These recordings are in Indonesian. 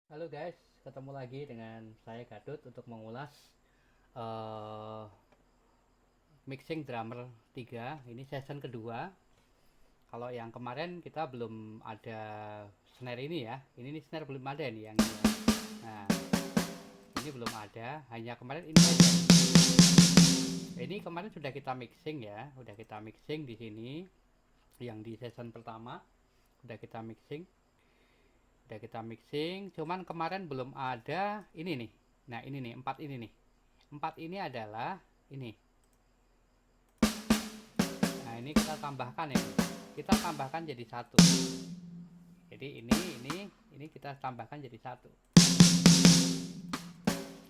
Halo guys, ketemu lagi dengan saya Gadot untuk mengulas uh, mixing drummer 3. Ini season kedua. Kalau yang kemarin kita belum ada snare ini ya. Ini snare belum ada nih yang ini. Nah, ini belum ada, hanya kemarin ini aja. Ini kemarin sudah kita mixing ya, udah kita mixing di sini. Yang di season pertama udah kita mixing. Cuman kemarin belum ada ini nih. Nah ini nih, 4 ini nih. 4 ini adalah ini. Nah ini kita tambahkan ya. Kita tambahkan jadi satu. Jadi ini kita tambahkan jadi satu.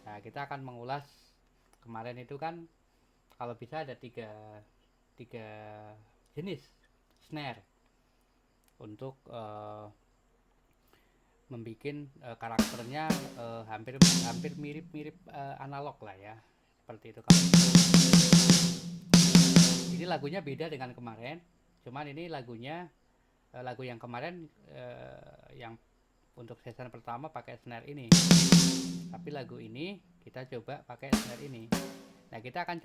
Nah kita akan mengulas kemarin itu kan kalau bisa ada tiga jenis snare untuk membuat karakternya hampir mirip analog lah ya, seperti itu. Kalau ini lagunya beda dengan kemarin, cuman ini lagunya lagu yang kemarin yang untuk season pertama pakai snare ini, tapi lagu ini kita coba pakai snare ini. Nah kita akan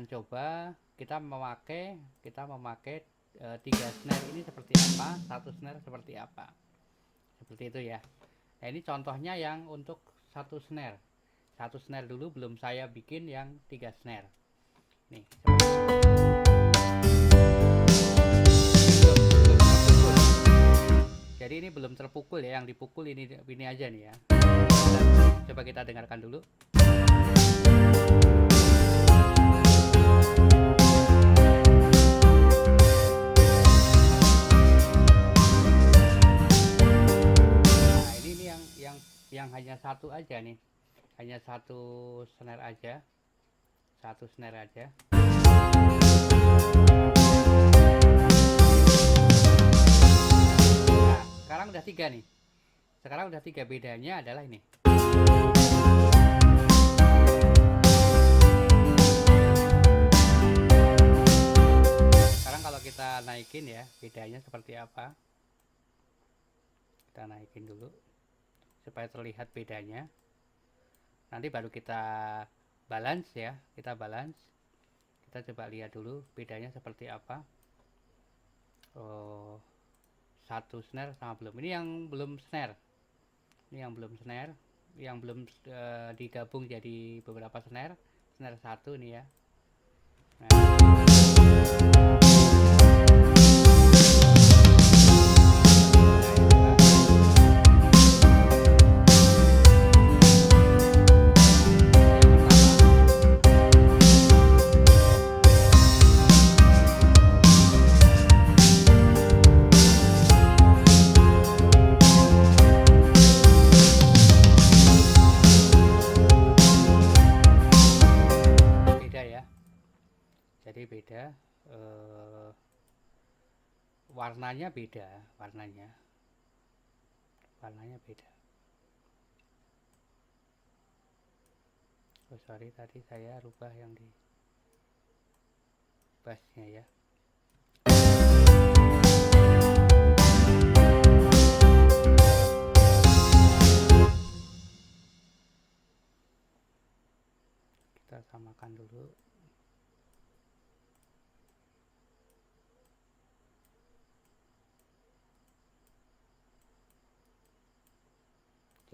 coba kita memakai 3 snare ini seperti apa, 1 snare seperti apa, seperti itu ya. Nah ini contohnya yang untuk satu snare dulu, belum saya bikin yang 3 snare nih. Jadi ini belum terpukul ya, yang dipukul ini aja nih ya. Coba kita dengarkan dulu. Yang hanya satu aja nih, hanya satu snare aja. Nah, sekarang udah 3 nih. Bedanya adalah ini. Sekarang kalau kita naikin ya, bedanya seperti apa? Kita naikin dulu supaya terlihat bedanya. Nanti baru kita balance ya, kita coba lihat dulu bedanya seperti apa. Satu snare sama belum. Ini yang belum snare, yang belum digabung jadi beberapa snare satu nih ya. Nah, beda, warnanya beda. Oh sorry, tadi saya rubah yang di bassnya ya. Kita samakan dulu.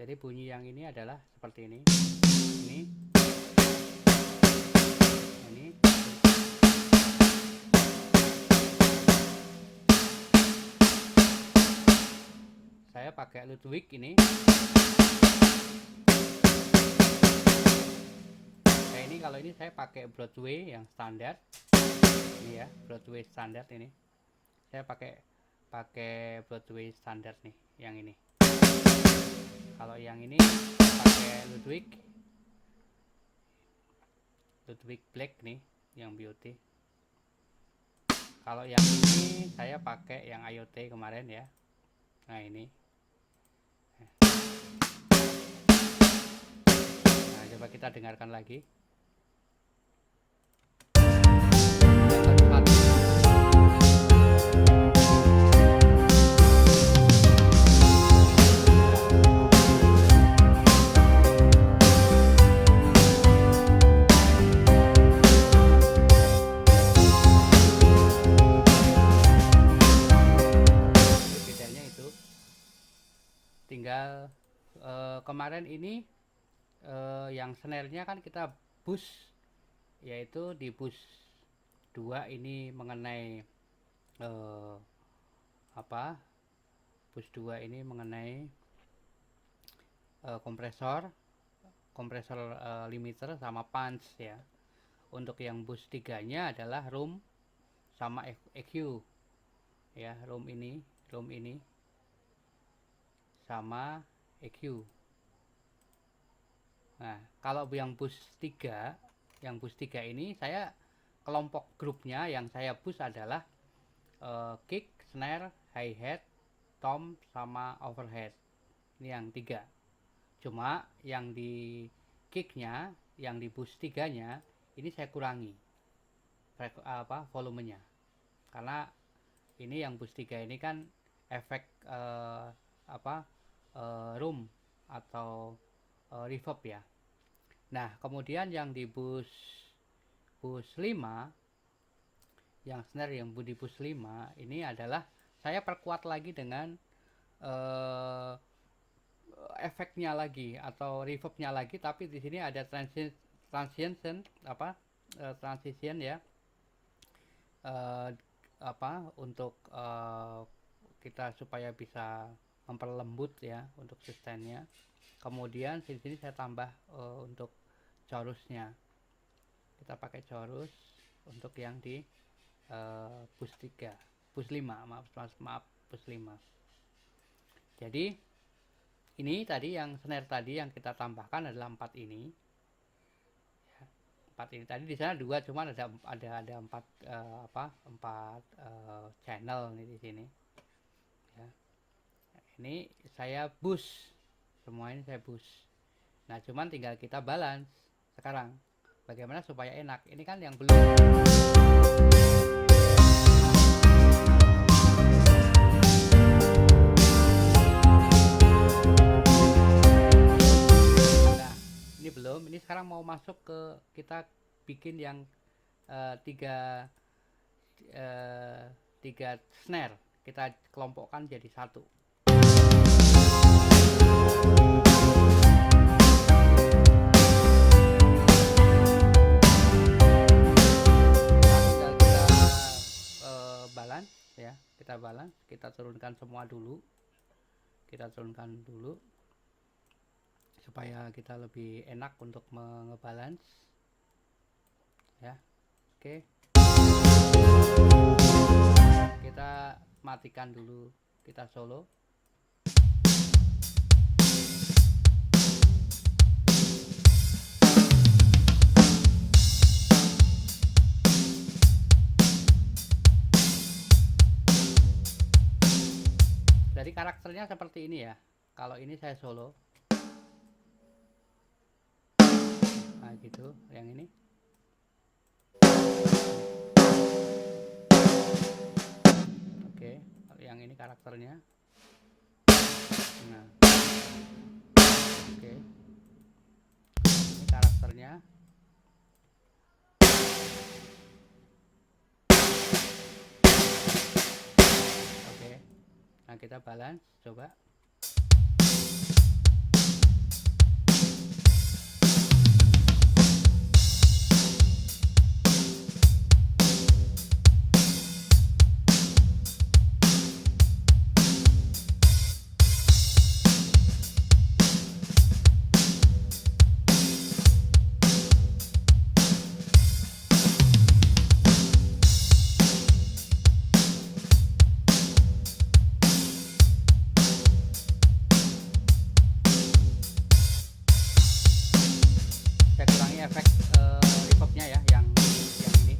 Jadi bunyi yang ini adalah seperti ini. Ini. Saya pakai Ludwig ini. Nah ini kalau ini saya pakai Broadway yang standar. Ini ya, Broadway standar ini. Saya pakai Broadway standar nih, yang ini. Kalau yang ini pakai Ludwig Black nih, yang beauty. Kalau yang ini saya pakai yang IoT kemarin ya. Nah ini. Nah coba kita dengarkan lagi. kemarin ini yang snare-nya kan kita boost, yaitu di boost 2 ini mengenai boost 2 ini mengenai kompresor limiter sama punch ya. Untuk yang boost 3 nya adalah room sama EQ ya, room ini sama EQ. Nah, kalau yang boost 3 ini saya kelompok grupnya yang saya boost adalah kick, snare, hi-hat, tom sama overhead. Ini yang 3. Cuma yang di kicknya, yang di boost 3 nya ini saya kurangi volumenya, karena ini yang boost 3 ini kan efek room atau reverb ya. Nah, kemudian yang di boost 5, yang snare yang di boost 5 ini adalah saya perkuat lagi dengan efeknya lagi atau reverbnya lagi, tapi di sini ada transition ya, untuk kita supaya bisa memperlembut ya untuk sustainnya. Kemudian di sini saya tambah untuk chorusnya, kita pakai chorus untuk yang di boost 5. Jadi ini tadi yang snare tadi yang kita tambahkan adalah 4 ini. Ya, 4 ini tadi di sana 2, cuman ada 4 channel nih di sini. Ya. Ini saya boost. Semua ini saya boost. Nah, cuman tinggal kita balance sekarang. Bagaimana supaya enak? Ini kan yang belum. Ini belum, ini sekarang mau masuk ke kita bikin yang 3 snare, kita kelompokkan jadi 1. Balance ya, kita turunkan semua dulu, supaya kita lebih enak untuk ngebalance ya. Oke, kita matikan dulu, kita solo. Jadi karakternya seperti ini ya. Kalau ini saya solo, nah gitu. Yang ini oke, yang ini karakternya. Nah, oke, ini karakternya. Oke, nah kita balance, coba. Efek reverbnya ya, yang ini.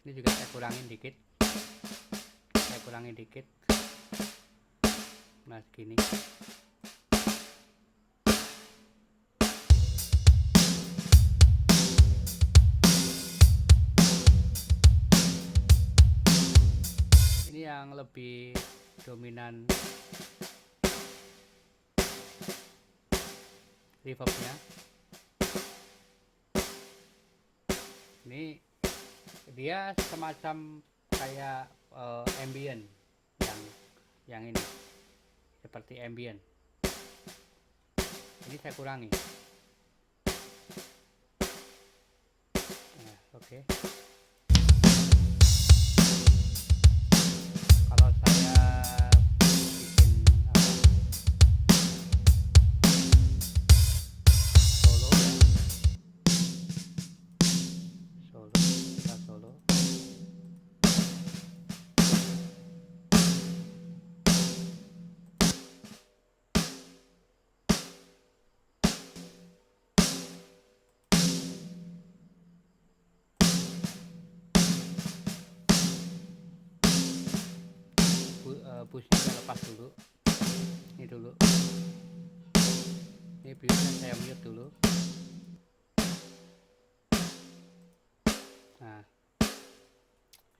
Ini juga saya kurangin dikit, nah segini. Yang lebih dominan reverbnya. Ini dia semacam kayak ambient yang ini seperti ambient. Ini saya kurangi. Nah, oke. Kalau saya bikin apa, solo ya, kita solo. Busnya saya lepas dulu. Ini dulu. Ini biasanya saya mute dulu. Nah,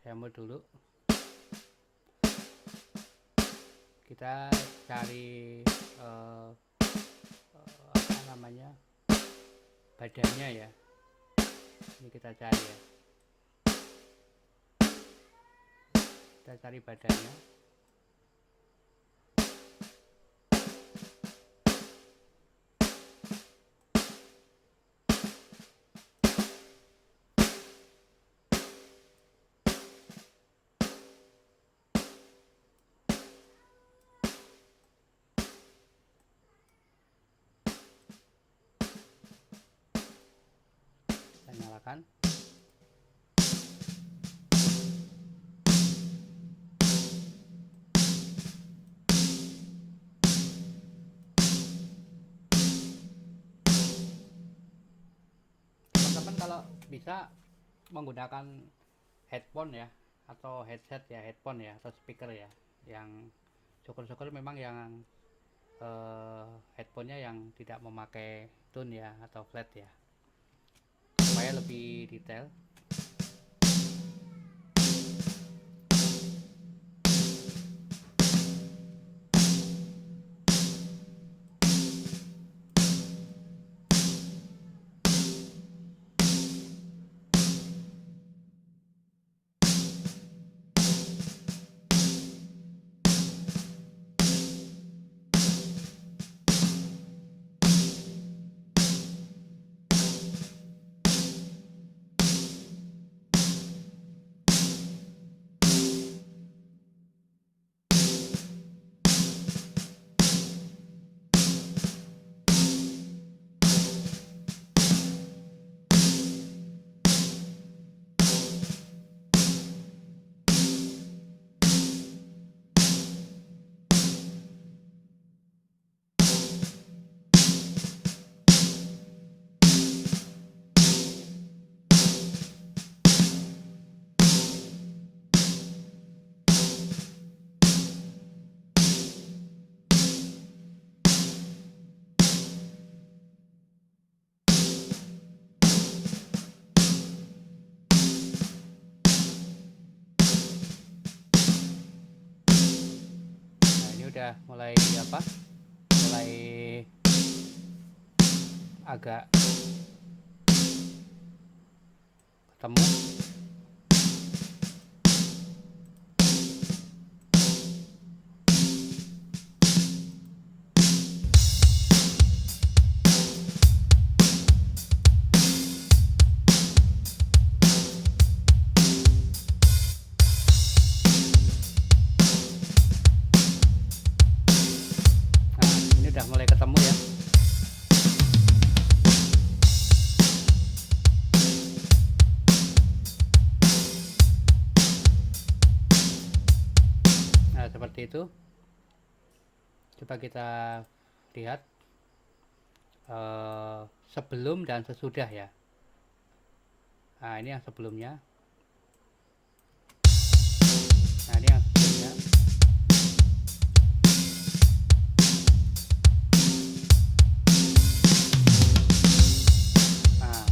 saya mute dulu. Kita cari apa namanya, badannya ya. Ini kita cari ya. Kita cari badannya. Kita nyalakan. Teman-teman kalau bisa menggunakan headphone ya, atau headset ya, headphone ya, atau speaker ya, yang syukur-syukur memang yang headphone-nya yang tidak memakai tune ya, atau flat ya, supaya lebih detail. Udah mulai apa, mulai agak ketemu. Nah, ini udah mulai ketemu ya. Nah, seperti itu. Coba kita lihat sebelum dan sesudah ya. Nah, ini yang sebelumnya. Nah, ini yang sebelumnya. Nah,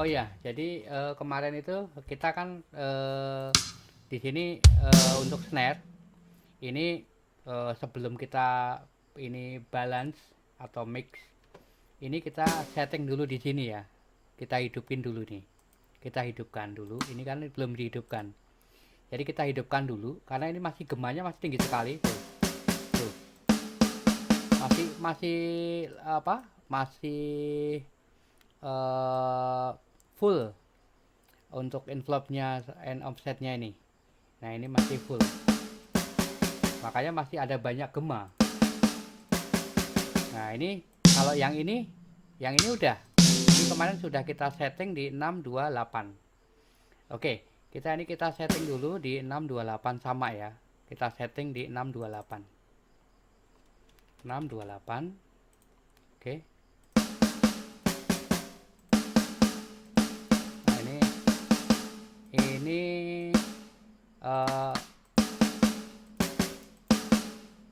oh ya, jadi kemarin itu kita kan di sini untuk snare ini sebelum kita ini balance atau mix. Ini kita setting dulu di sini ya. Kita hidupin dulu nih. Kita hidupkan dulu. Ini kan belum dihidupkan. Jadi kita hidupkan dulu karena ini masih gemanya masih tinggi sekali. Tuh. Tuh. Masih apa? Masih full untuk envelope-nya and offset-nya ini. Nah, ini masih full. Makanya masih ada banyak gema. Nah, ini kalau yang ini udah. Ini kemarin sudah kita setting di 628. Oke, kita setting dulu di 628 sama ya. Kita setting di 628. 628. Oke. Nah, ini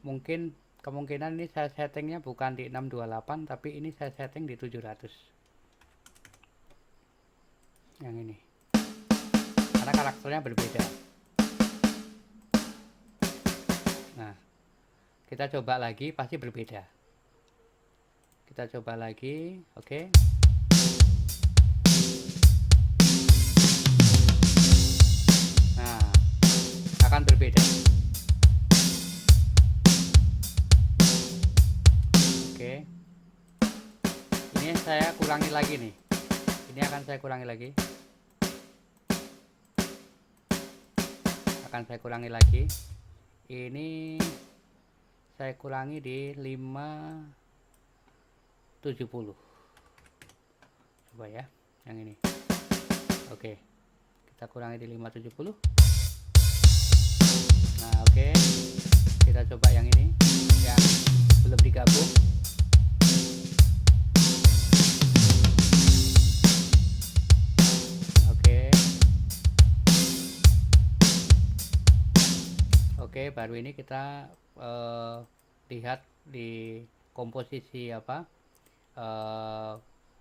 mungkin kemungkinan ini saya settingnya bukan di 628 tapi ini saya setting di 700 yang ini karena karakternya berbeda. Nah, kita coba lagi, pasti berbeda. Kita coba lagi. Oke. Nah, akan berbeda. Oke, ini saya kurangi lagi nih. Ini akan saya kurangi lagi. Ini saya kurangi di 570. Coba ya, yang ini. Oke, kita kurangi di 570. Nah, oke. Kita coba yang ini, yang belum digabung. Oke, baru ini kita lihat di komposisi apa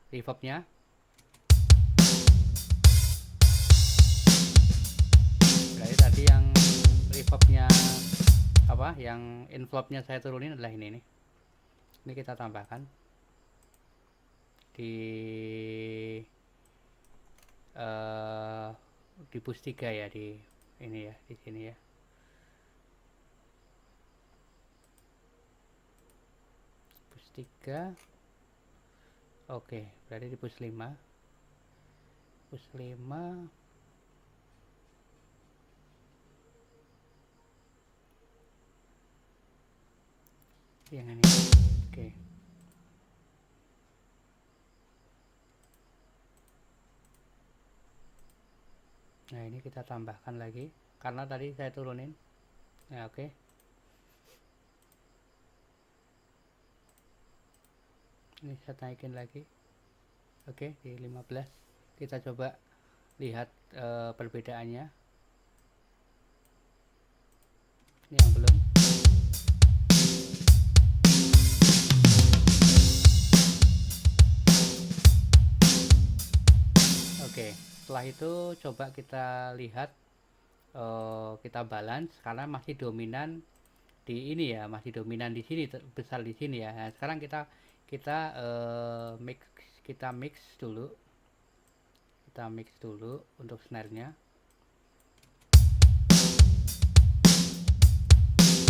reverbnya. Berarti tadi yang reverbnya apa, yang envelope-nya saya turunin adalah ini nih. Ini kita tambahkan di push 3 ya, di ini ya, di sini ya. Push 3. Oke, berarti di push 5. Push 5. Yang ini. Oke. Nah, ini kita tambahkan lagi karena tadi saya turunin. Nah, oke. Ini saya naikin lagi. Oke, di 15. Kita coba lihat perbedaannya. Ini yang belum. Oke, setelah itu coba kita lihat, kita balance karena masih dominan di ini ya, masih dominan di sini, besar di sini ya. Nah, sekarang kita mix dulu. Kita mix dulu untuk snare-nya.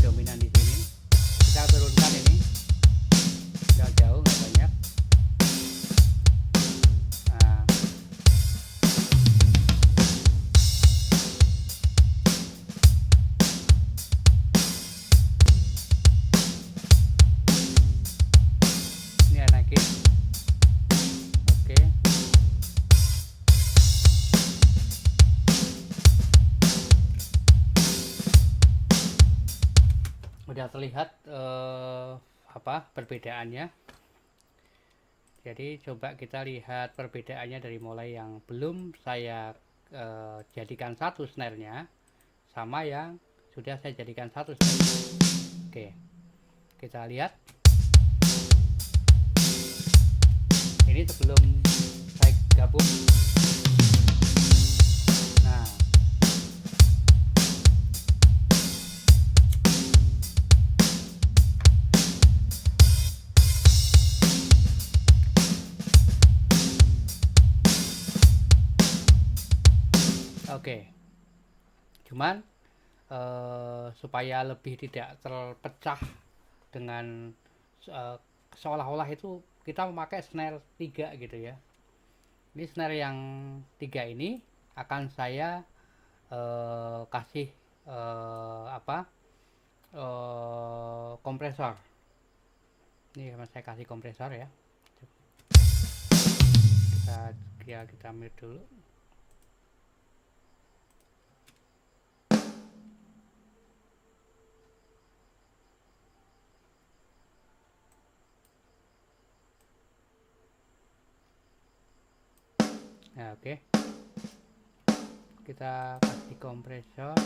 Dominan di sini. Kita turunkan ini. Jauh-jauh, nggak banyak. Nah. Ini naikin. Oke. Udah terlihat apa perbedaannya. Jadi coba kita lihat perbedaannya dari mulai yang belum saya jadikan satu snare-nya sama yang sudah saya jadikan satu snare. Oke, kita lihat. Ini sebelum saya gabung. Nah, Oke, cuman supaya lebih tidak terpecah dengan eh, seolah-olah itu kita memakai snare 3 gitu ya. Ini snare yang 3 ini akan saya kasih apa kompresor. Ini saya kasih kompresor ya. Kita mute dulu. Nah, oke. Kita kasih kompresor.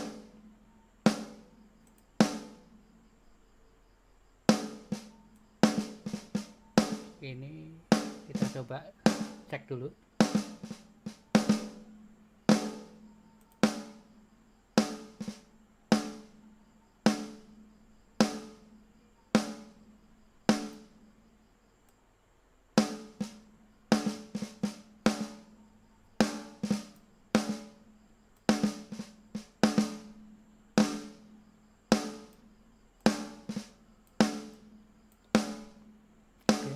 Ini kita coba cek dulu. Oke.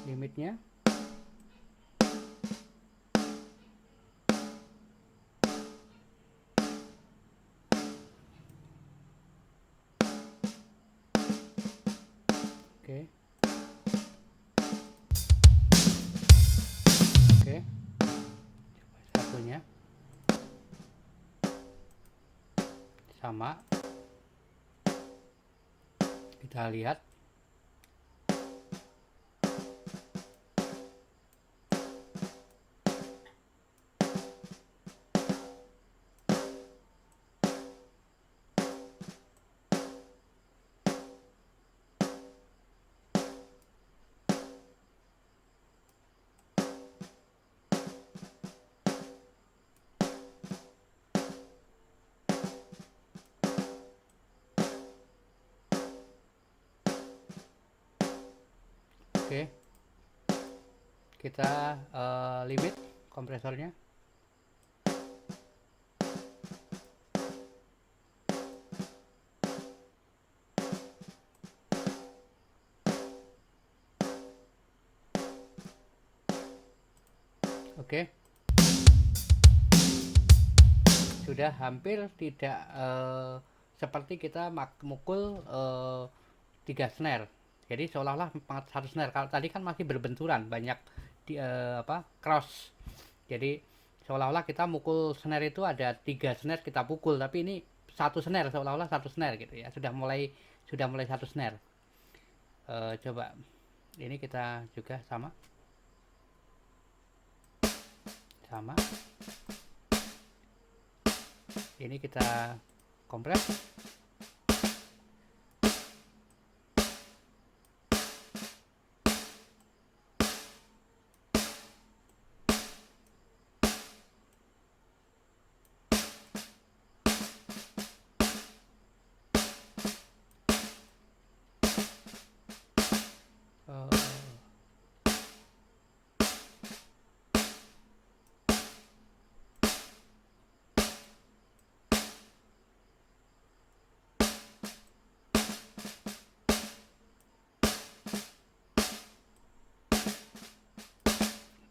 Limitnya. Oke. Oke. Coba satunya. Sama. Kita lihat. Oke. Kita limit kompresornya. Oke. Sudah hampir tidak seperti kita mukul 3 snare. Jadi seolah-olah satu snare. Kalau tadi kan masih berbenturan banyak di cross. Jadi seolah-olah kita mukul snare itu ada 3 snare kita pukul, tapi ini satu snare, seolah-olah satu snare gitu ya. Sudah mulai satu snare. Coba ini kita juga sama. Ini kita kompres.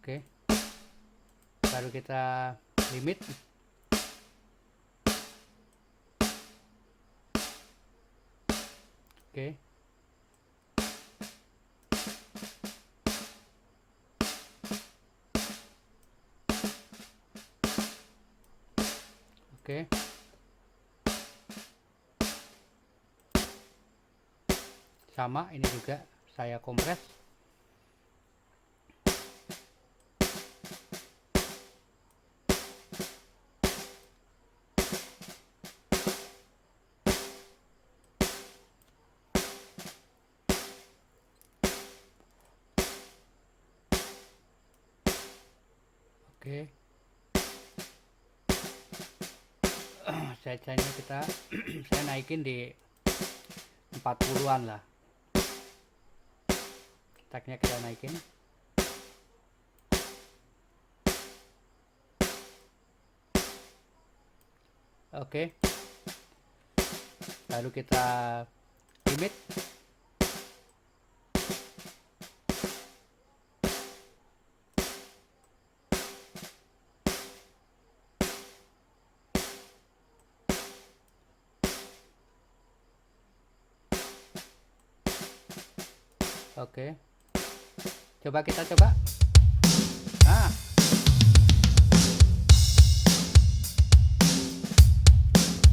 Oke. Baru kita limit. Oke. Oke. Sama, ini juga saya kompres. Oke. side-nya kita saya naikin di 40-an lah, tagnya kita naikin. Oke, lalu kita limit. Oke, coba kita coba. Nah,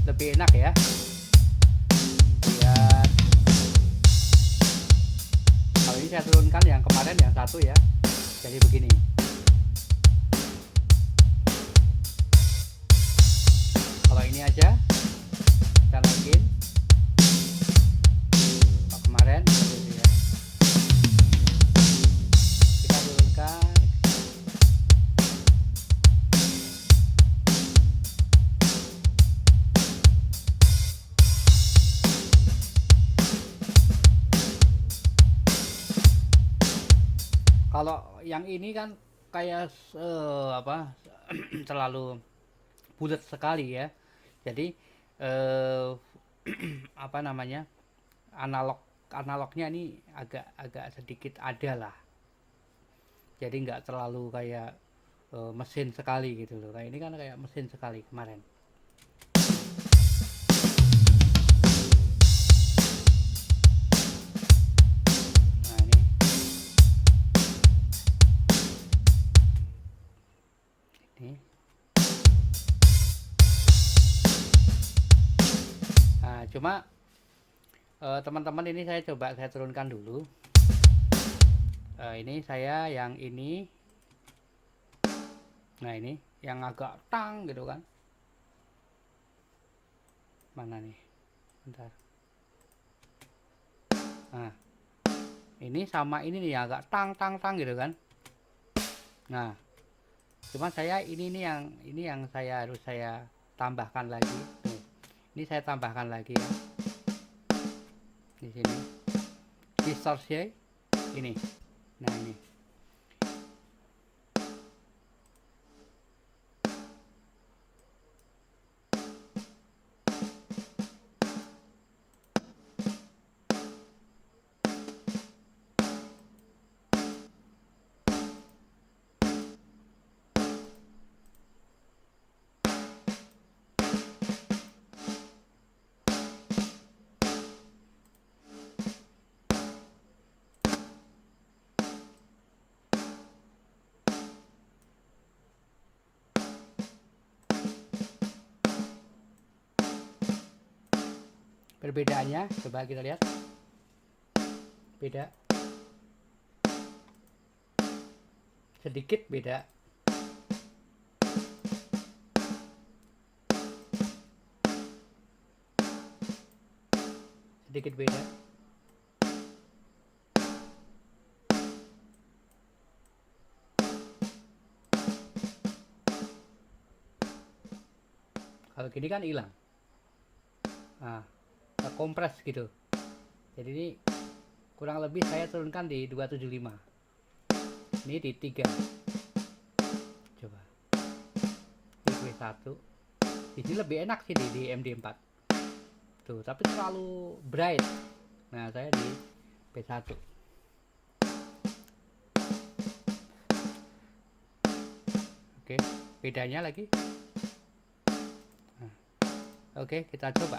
lebih enak ya. Lihat, kalau ini saya turunkan yang kemarin yang satu ya, jadi begini. Kalau ini aja kita naikin, kalau kemarin gitu ya, kita turunkan. Kalau yang ini kan kayak apa terlalu bulat sekali ya, jadi apa namanya, analognya ini agak sedikit ada lah, jadi nggak terlalu kayak mesin sekali gitu loh. Kayak ini kan kayak mesin sekali kemarin. Nah ini nah cuma teman-teman, ini saya coba saya turunkan dulu. Ini saya yang ini, nah ini yang agak tang gitu kan, mana nih, bentar. Nah ini sama ini nih agak tang gitu kan. Nah cuma saya ini yang saya harus saya tambahkan lagi. Nih, ini saya tambahkan lagi ya, di sini distorsi ini. Nah ini perbedaannya, coba kita lihat. Beda sedikit, beda sedikit, beda. Kalau gini kan hilang, nah kompres gitu. Jadi ini kurang lebih saya turunkan di 275, ini di 3. Coba di W1, di sini lebih enak sih di MD4 tuh, tapi terlalu bright. Nah saya di B1. Oke, bedanya lagi. Nah, oke, kita coba.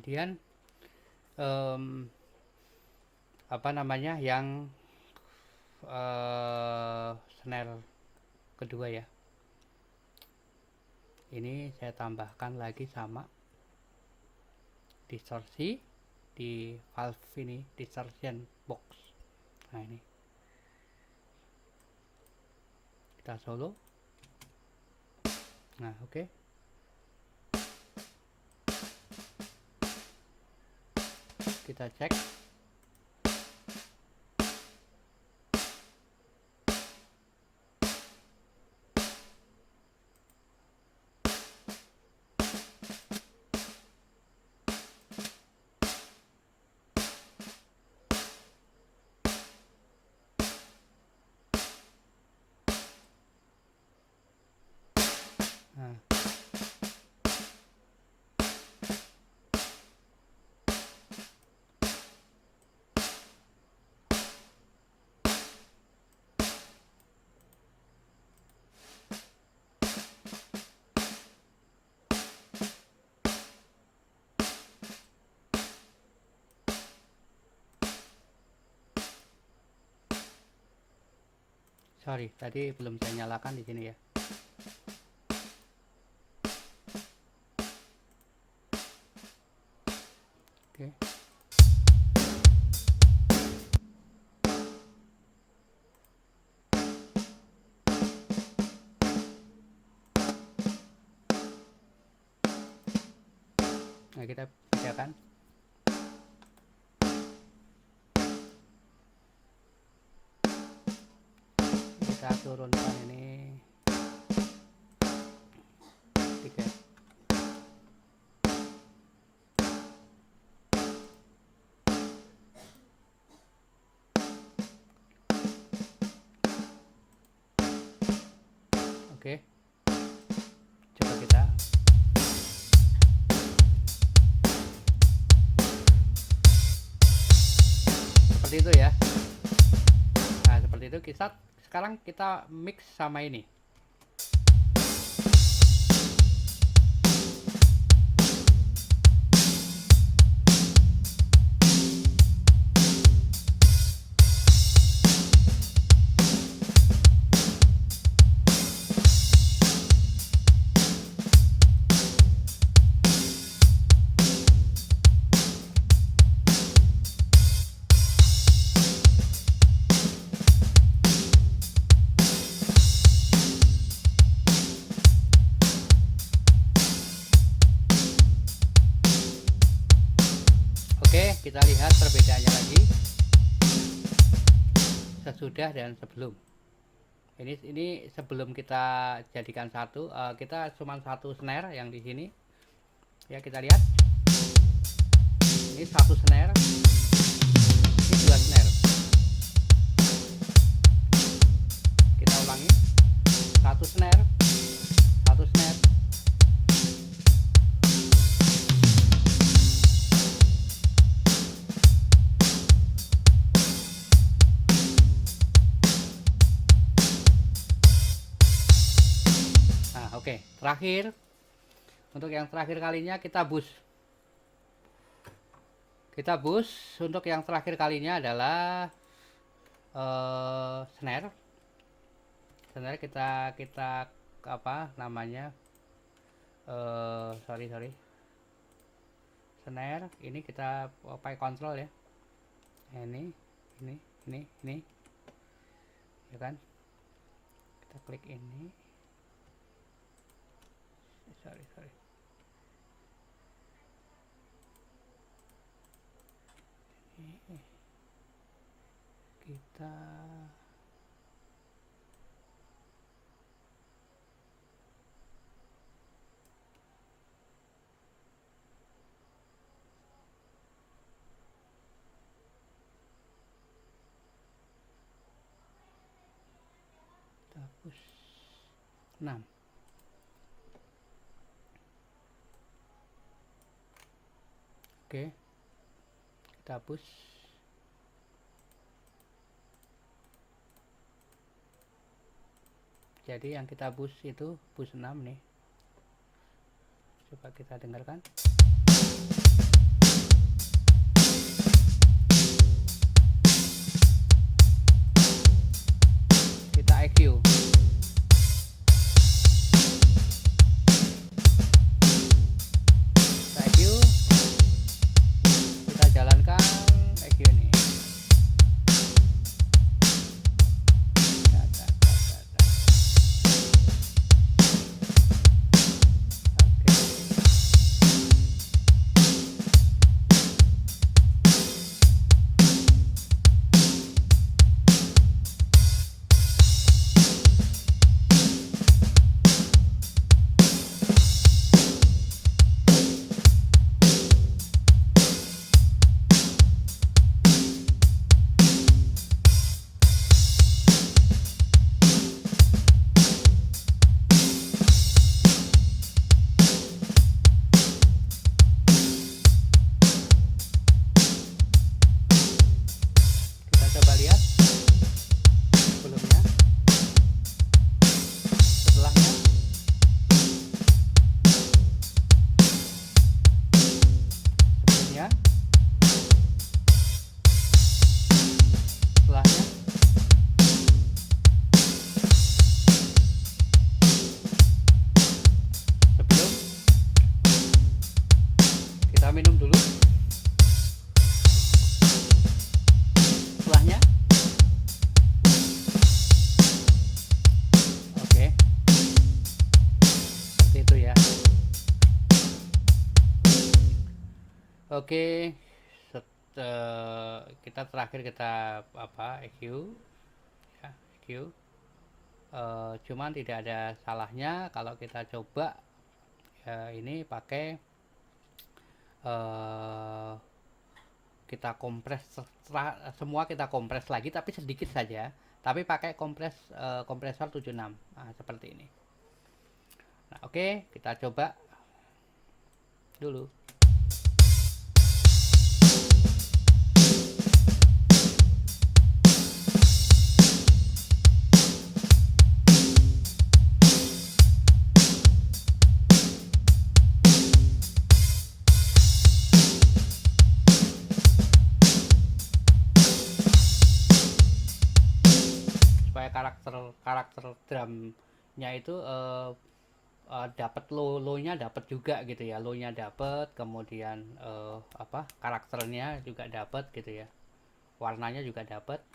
Kemudian apa namanya, yang snare kedua ya, ini saya tambahkan lagi sama distorsi di valve ini, distortion box. Nah ini kita solo. Nah oke. kita cek. Nah, sorry, tadi belum saya nyalakan di sini ya. Oke. Nah, kita bedakan. Kita turunkan ini 3. Oke. Coba kita seperti itu ya. Nah, seperti itu. Sekarang kita mix sama ini. Oke, kita lihat perbedaannya lagi sesudah dan sebelum. Ini sebelum kita jadikan satu, kita cuma satu snare yang di sini. Ya, kita lihat. Ini satu snare, ini 2 snare. Kita ulangi. Satu snare, satu snare. Oke, terakhir untuk yang terakhir kalinya kita boost. Untuk yang terakhir kalinya adalah snare. Snare kita apa namanya? Sorry. Snare ini kita pakai kontrol ya. Ini, ya kan? Kita klik ini. Sorry. Kita hapus 6. Oke, kita hapus. Jadi yang kita boost itu boost 6 nih. Coba kita dengarkan. Kita EQ. Kita jalankan EQ ini. Oke, kita terakhir kita apa EQ ya, EQ. Cuman tidak ada salahnya kalau kita coba ini pakai eh, kita kompres semua, kita kompres lagi tapi sedikit saja, tapi pakai kompresor 76. Nah, seperti ini. Nah, oke, kita coba dulu. Supaya karakter drumnya itu dapat low-nya dapat juga gitu ya, low-nya dapat, kemudian karakternya juga dapat gitu ya, warnanya juga dapat.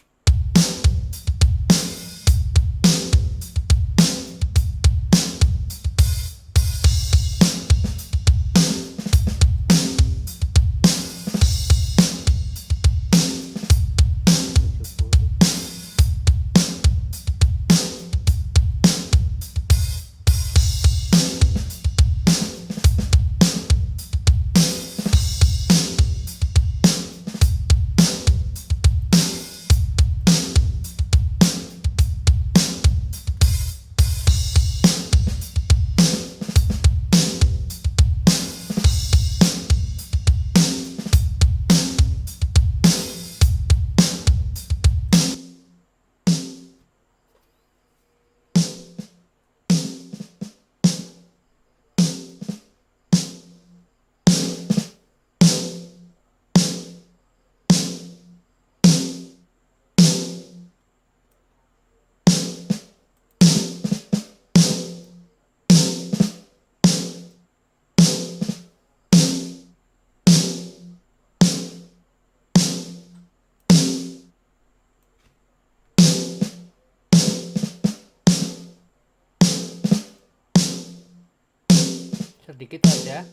Sedikit saja.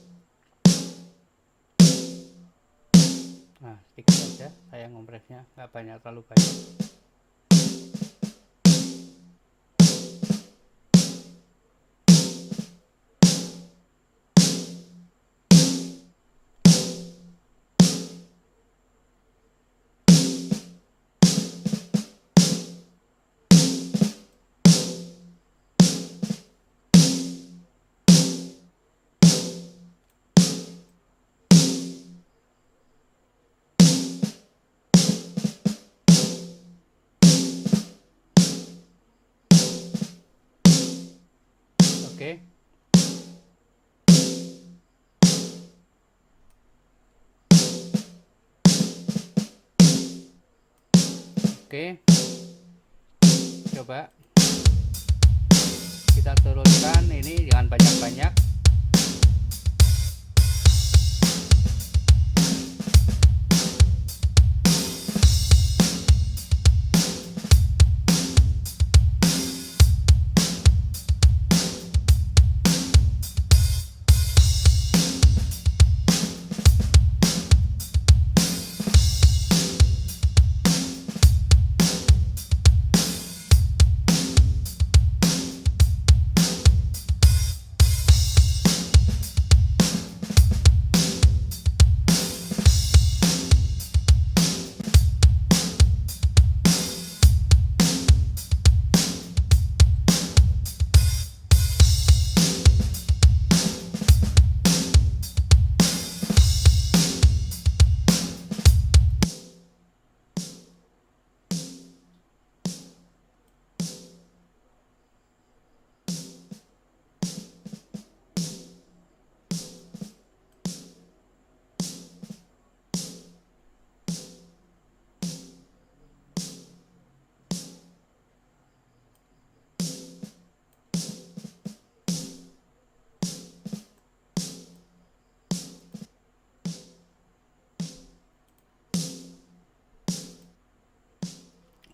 Nah, sedikit saja saya ngompresnya, nggak banyak, terlalu banyak. Oke. Oke, coba kita turunkan ini, jangan banyak-banyak.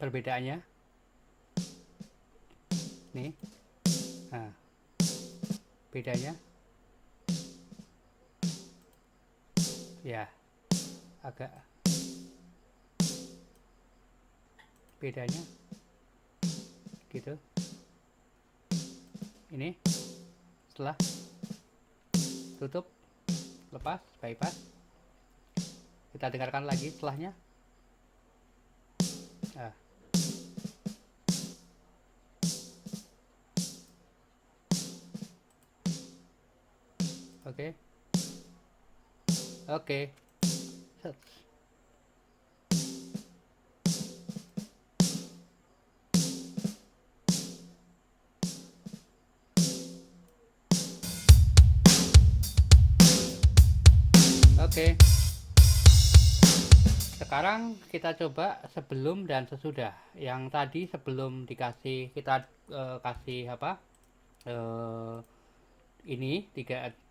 Perbedaannya nih, nah bedanya ya agak bedanya gitu. Ini setelah tutup, lepas, bypass, kita dengarkan lagi setelahnya. Oke. Oke. Sekarang kita coba sebelum dan sesudah. Yang tadi sebelum dikasih kita kasih apa? Ini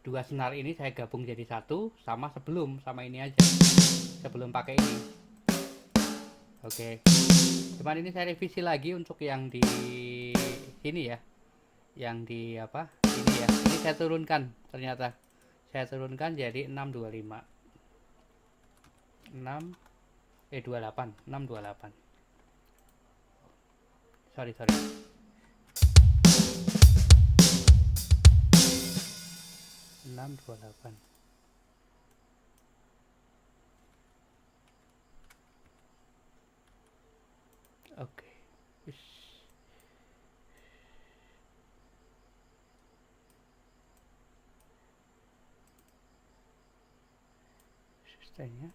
dua senar ini saya gabung jadi satu, sama sebelum, sama ini aja. Sebelum pakai ini. Oke. Cuman ini saya revisi lagi untuk yang di sini ya. Yang di apa? Ini ya. Ini saya turunkan ternyata. Saya turunkan jadi 625. 28. 628. Sorry. 628. Oke. Sustainnya.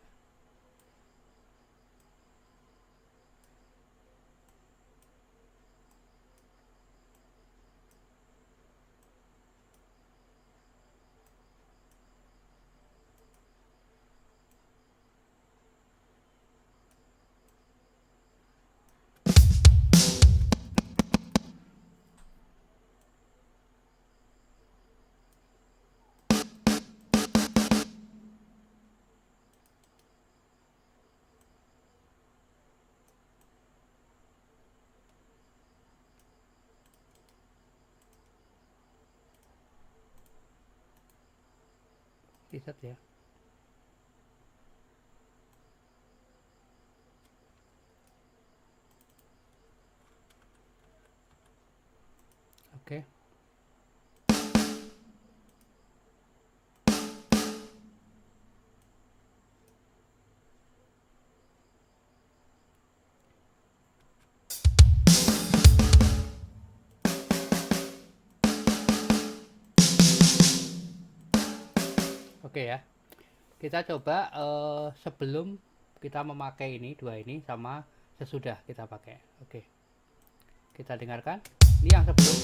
Reset ya. Oke. Oke ya. Kita coba sebelum kita memakai ini, dua ini, sama sesudah kita pakai. Oke. Kita dengarkan. Ini yang sebelum.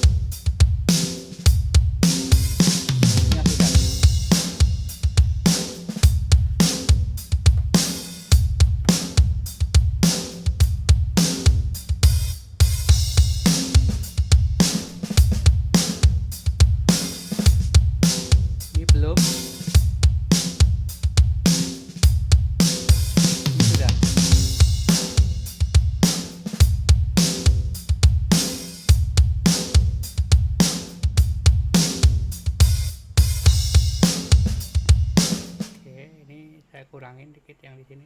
Ini yang sudah. Ini belum. Kurangin dikit yang di sini.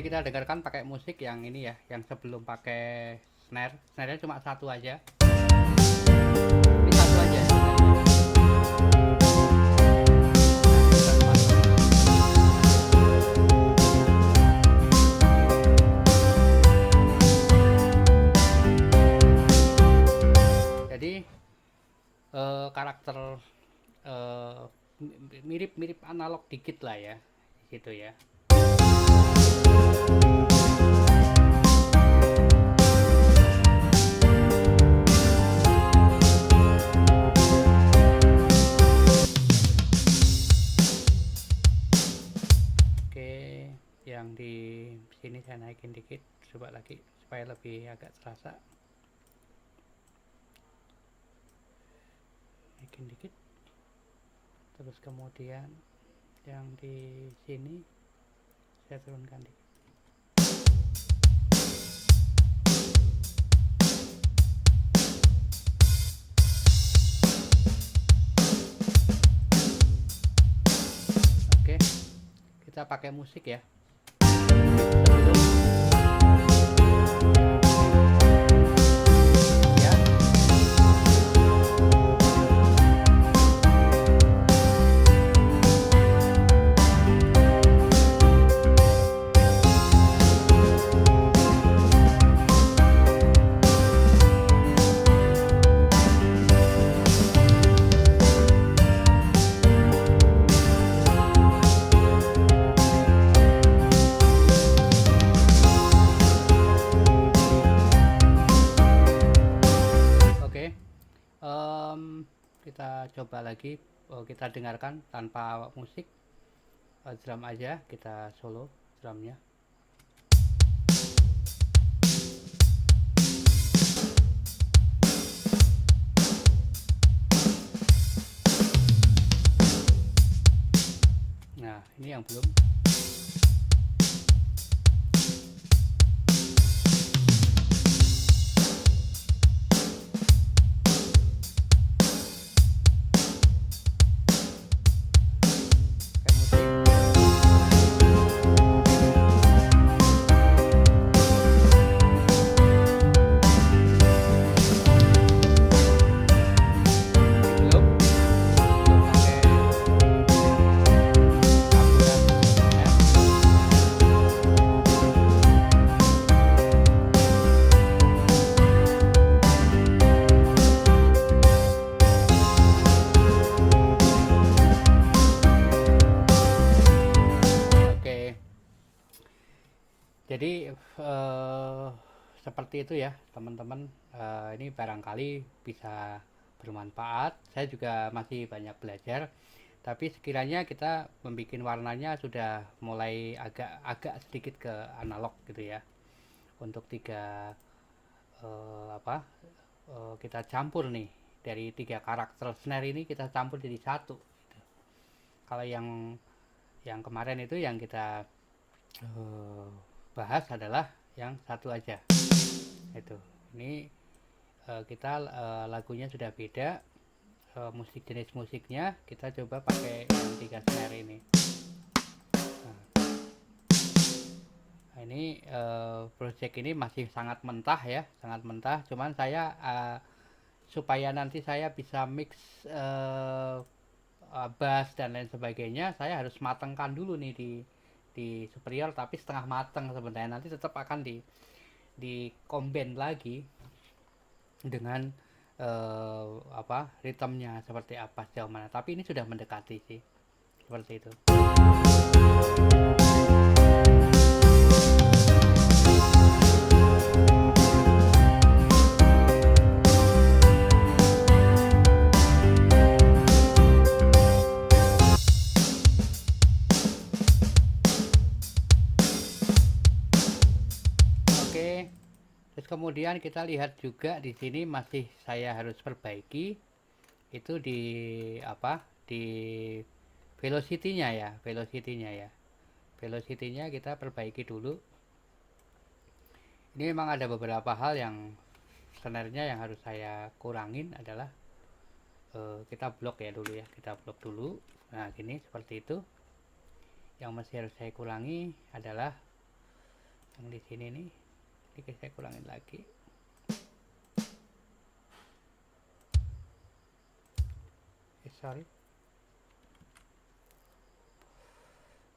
Kita dengarkan pakai musik yang ini ya, yang sebelum pakai snare-nya cuma satu aja. Ini satu aja. karakter eh, mirip-mirip analog dikit lah ya, gitu ya. Oke, yang di sini saya naikin dikit, coba lagi supaya lebih agak terasa. Naikin dikit. Terus kemudian yang di sini saya turunkan dikit. Oke, kita pakai musik ya. Kita coba lagi, kita dengarkan tanpa musik, drum aja, kita solo drumnya. Nah, ini yang belum. Jadi seperti itu ya teman-teman, ini barangkali bisa bermanfaat. Saya juga masih banyak belajar, tapi sekiranya kita membuat warnanya sudah mulai agak sedikit ke analog gitu ya. Untuk kita campur nih dari 3 karakter snare ini, kita campur jadi satu gitu. Kalau yang kemarin itu yang kita bahas adalah yang satu aja itu. Ini kita lagunya sudah beda, jenis musiknya kita coba pakai yang 3 snare ini. Nah, ini project ini masih sangat mentah ya, sangat mentah. Cuman saya supaya nanti saya bisa mix bass dan lain sebagainya, saya harus matangkan dulu nih di superior, tapi setengah matang sebenarnya. Nanti tetap akan di combine lagi dengan ritmenya seperti apa, sejauh mana. Tapi ini sudah mendekati sih, seperti itu. Terus kemudian kita lihat juga di sini masih saya harus perbaiki itu di velocity-nya ya, velocity-nya kita perbaiki dulu. Ini memang ada beberapa hal yang snare-nya yang harus saya kurangin, adalah kita blok ya dulu ya, kita blok dulu. Nah gini, seperti itu. Yang masih harus saya kurangi adalah yang di sini nih. Ini saya kurangin lagi. Sorry.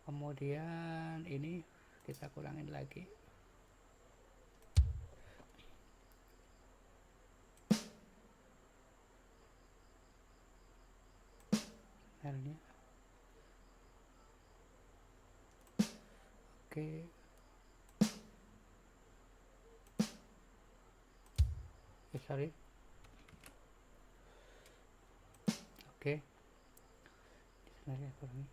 Kemudian ini kita kurangin lagi. Oke. Sorry. Oke. Sebenarnya kurang.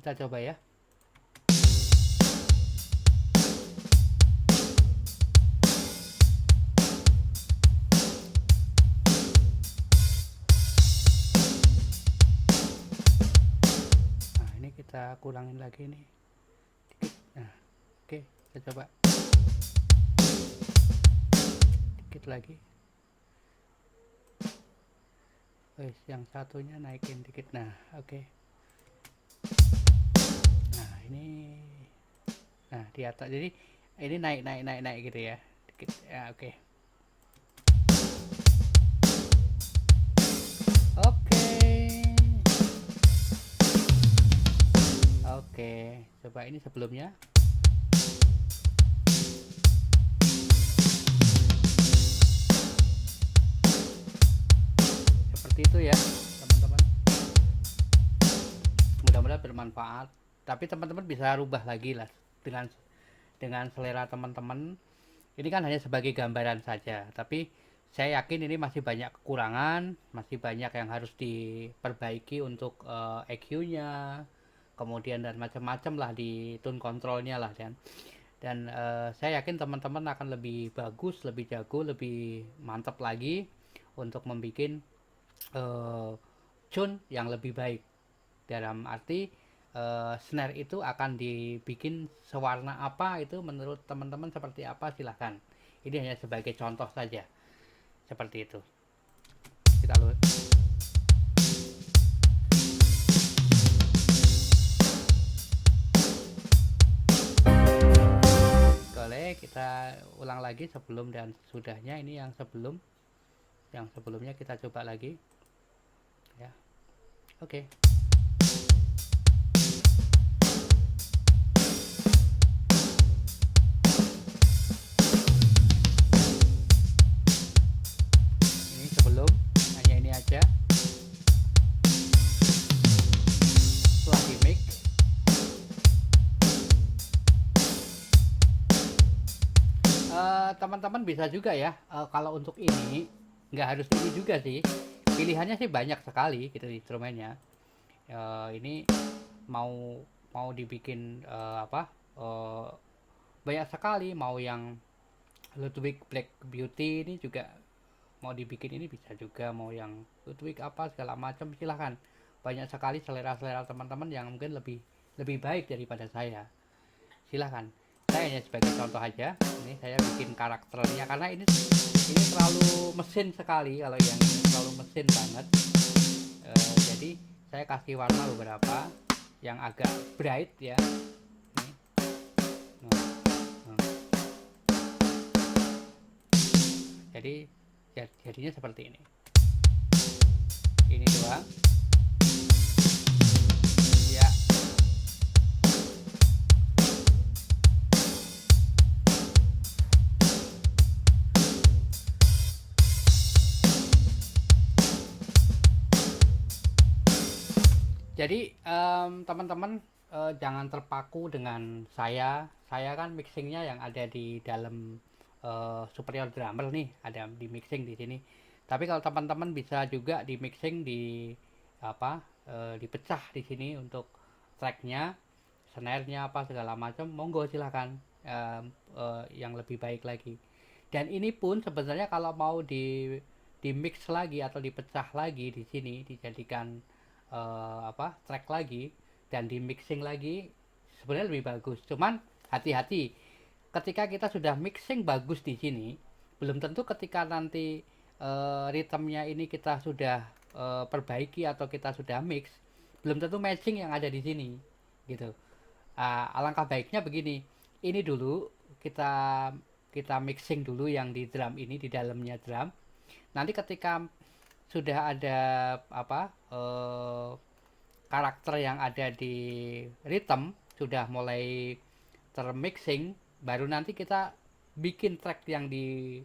Kita coba ya. Nah, ini kita kurangin lagi nih. Dikit. Nah, oke, kita coba. Dikit lagi. Yang satunya naikin dikit. Nah, oke. Nah, ini di atas. Jadi ini naik gitu ya. Dikit. Ya, oke. Oke, coba ini sebelumnya. Seperti itu ya, teman-teman. Mudah-mudahan bermanfaat. Tapi teman-teman bisa rubah lagi lah dengan selera teman-teman. Ini kan hanya sebagai gambaran saja, tapi saya yakin ini masih banyak kekurangan, masih banyak yang harus diperbaiki untuk EQ-nya, kemudian dan macam-macam lah di tone controlnya lah dan saya yakin teman-teman akan lebih bagus, lebih jago, lebih mantap lagi untuk membuat tune yang lebih baik. Dalam arti snare itu akan dibikin sewarna apa, itu menurut teman-teman seperti apa, silahkan. Ini hanya sebagai contoh saja, seperti itu. Kita lihat. Boleh kita ulang lagi sebelum dan sudahnya. Ini yang sebelumnya kita coba lagi ya. Oke. Aja setelah di mix teman-teman bisa juga ya, kalau untuk ini nggak harus ini juga sih, pilihannya sih banyak sekali gitu instrumennya. Ini mau dibikin banyak sekali, mau yang Ludwig Black Beauty ini juga mau dibikin, ini bisa juga, mau yang Ludwig apa segala macam, silahkan. Banyak sekali selera teman-teman yang mungkin lebih baik daripada saya, silahkan. Saya hanya sebagai contoh aja. Ini saya bikin karakternya karena ini terlalu mesin sekali, kalau yang ini terlalu mesin banget. Jadi saya kasih warna beberapa yang agak bright ya. Jadi jadinya seperti ini. Ini doang ya. Jadi teman-teman jangan terpaku dengan saya kan mixingnya yang ada di dalam Superior Drummer nih, ada di mixing di sini. Tapi kalau teman-teman bisa juga di mixing di dipecah di sini untuk tracknya, snare-nya apa segala macam, monggo silahkan, yang lebih baik lagi. Dan ini pun sebenarnya kalau mau di mix lagi atau dipecah lagi di sini, dijadikan track lagi dan di mixing lagi, sebenarnya lebih bagus. Cuman hati-hati, ketika kita sudah mixing bagus di sini, belum tentu ketika nanti ritmenya ini kita sudah perbaiki atau kita sudah mix, belum tentu matching yang ada di sini gitu. Alangkah baiknya begini, ini dulu kita kita mixing dulu yang di drum ini, di dalamnya drum. Nanti ketika sudah ada karakter yang ada di rhythm sudah mulai termixing, baru nanti kita bikin track yang di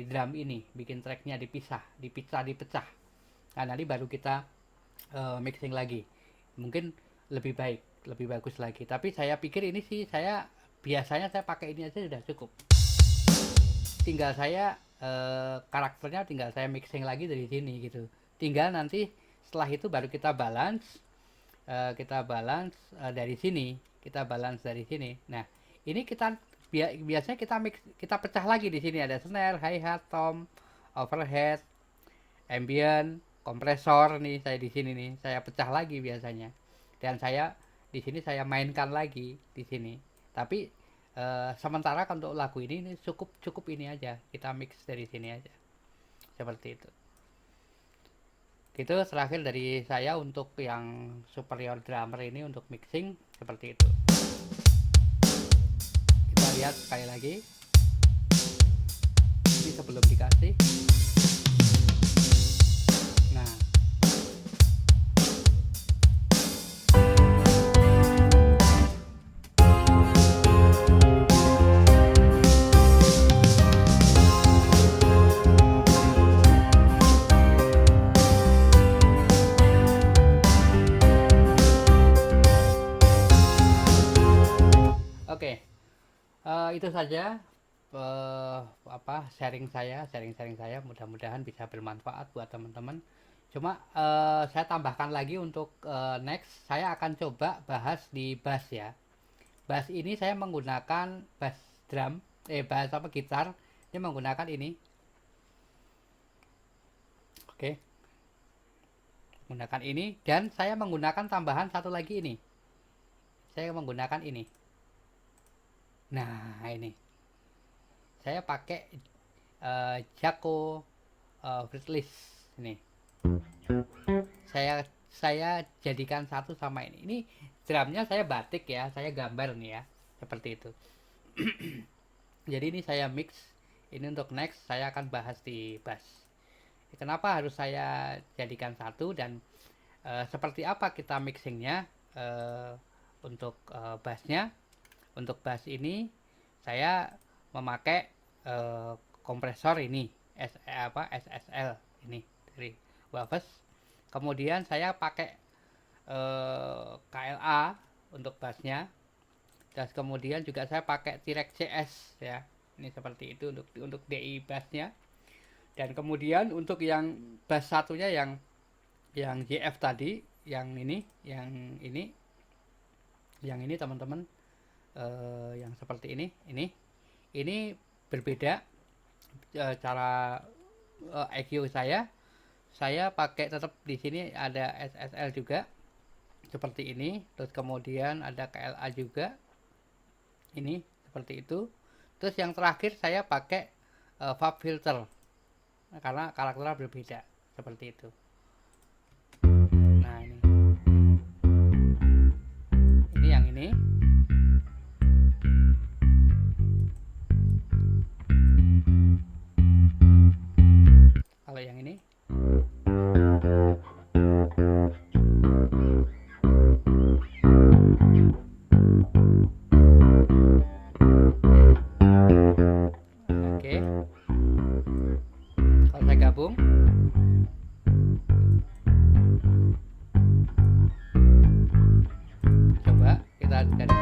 drum ini, bikin tracknya dipecah. Nah nanti baru kita mixing lagi, mungkin lebih baik, lebih bagus lagi. Tapi saya pikir ini sih, saya biasanya saya pakai ini aja sudah cukup. Tinggal saya karakternya tinggal saya mixing lagi dari sini gitu. Tinggal nanti setelah itu baru kita balance, dari sini, Nah ini kita biasanya kita pecah lagi. Di sini ada snare, hi-hat, tom, overhead, ambient, kompresor nih. Saya di sini nih saya pecah lagi biasanya, dan saya di sini saya mainkan lagi di sini. Tapi sementara untuk lagu ini cukup ini aja, kita mix dari sini aja seperti itu. Itu terakhir dari saya untuk yang superior drummer ini untuk mixing seperti itu. Kita lihat sekali lagi ini sebelum dikasih. Nah oke, itu saja sharing saya, mudah-mudahan bisa bermanfaat buat teman-teman. Cuma saya tambahkan lagi untuk next saya akan coba bahas di bass ya. Bass ini saya menggunakan bass drum, gitar. Ini menggunakan ini. Oke. Menggunakan ini, dan saya menggunakan tambahan satu lagi ini. Saya menggunakan ini. Nah ini saya pakai Jaco fretless ini. Saya jadikan satu sama ini. Ini drumnya saya batik ya, saya gambar nih ya, seperti itu. Jadi ini saya mix. Ini untuk next saya akan bahas di bass. Kenapa harus saya jadikan satu, dan seperti apa kita mixingnya untuk bassnya. Untuk bass ini saya memakai kompresor ini SSL ini dari Wavves. Kemudian saya pakai KLA untuk bassnya, dan kemudian juga saya pakai T-Rex CS ya. Ini seperti itu untuk DI bassnya. Dan kemudian untuk yang bass satunya yang JF tadi, yang ini teman-teman, yang seperti ini berbeda cara EQ saya pakai tetap di sini ada SSL juga seperti ini, terus kemudian ada KLA juga ini seperti itu. Terus yang terakhir saya pakai fab filter karena karakternya berbeda seperti itu. Nah ini yang ini. Kalau yang ini oke. Kalau saya gabung coba kita dari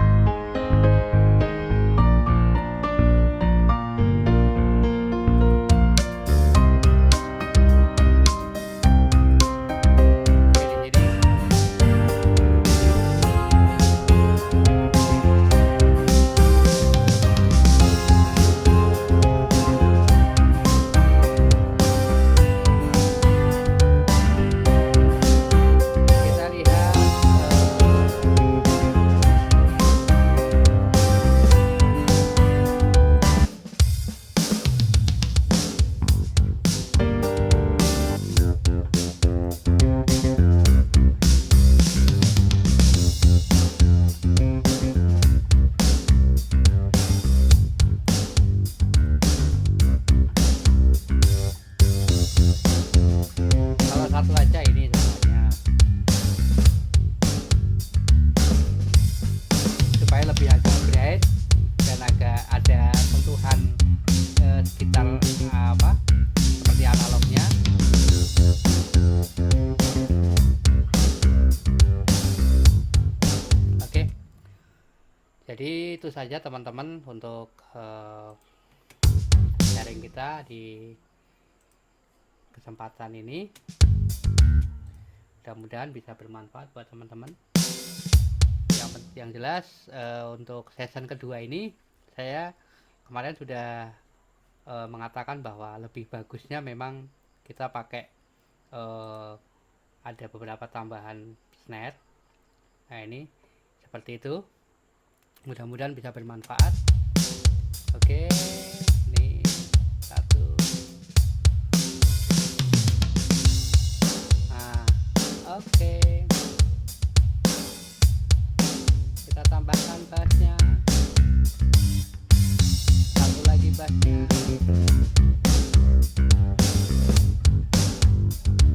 saja teman-teman untuk sharing kita di kesempatan ini. Mudah-mudahan bisa bermanfaat buat teman-teman. Yang jelas untuk season kedua ini saya kemarin sudah mengatakan bahwa lebih bagusnya memang kita pakai ada beberapa tambahan snare. Nah ini seperti itu, mudah-mudahan bisa bermanfaat. Oke, ini satu. Nah, oke, kita tambahkan bassnya, satu lagi bassnya,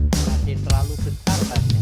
masih terlalu besar bassnya.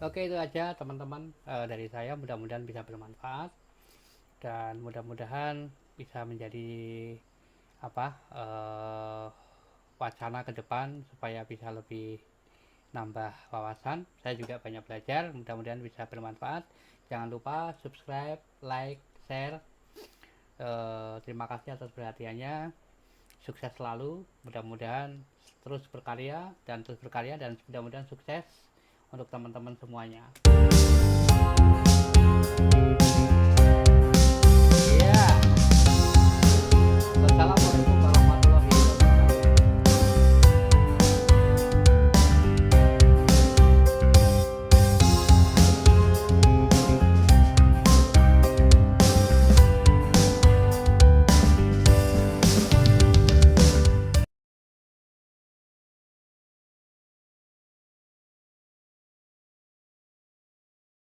Oke, itu aja teman-teman dari saya, mudah-mudahan bisa bermanfaat dan mudah-mudahan bisa menjadi wacana ke depan supaya bisa lebih nambah wawasan. Saya juga banyak belajar, mudah-mudahan bisa bermanfaat. Jangan lupa subscribe, like, share. Terima kasih atas perhatiannya. Sukses selalu, mudah-mudahan terus berkarya dan mudah-mudahan sukses untuk teman-teman semuanya.